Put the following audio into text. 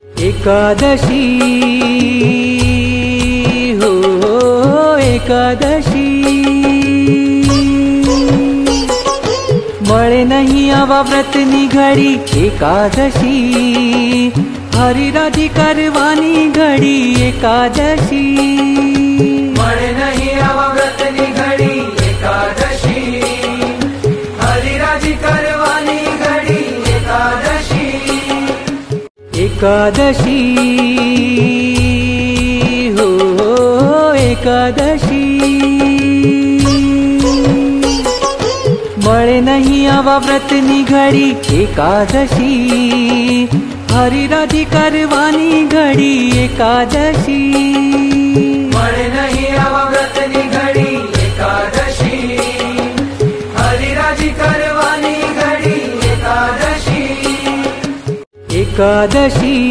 एकादशी हो एकादशी मळे नहीं आवा व्रतनी घड़ी एकादशी हरि राधी करवानी घड़ी एकादशी मळे नहीं आवा व्रतनी घड़ी एकादशी हरि राधी करवानी घड़ी एकादशी एकादशी हो एकादशी मळे नहीं आवा व्रतनी घड़ी एकादशी हरि राधी करवानी घड़ी एकादशी मळे नहीं आवा व्रतनी घड़ी एकादशी हरि राधी करवानी घड़ी एकादशी एकादशी।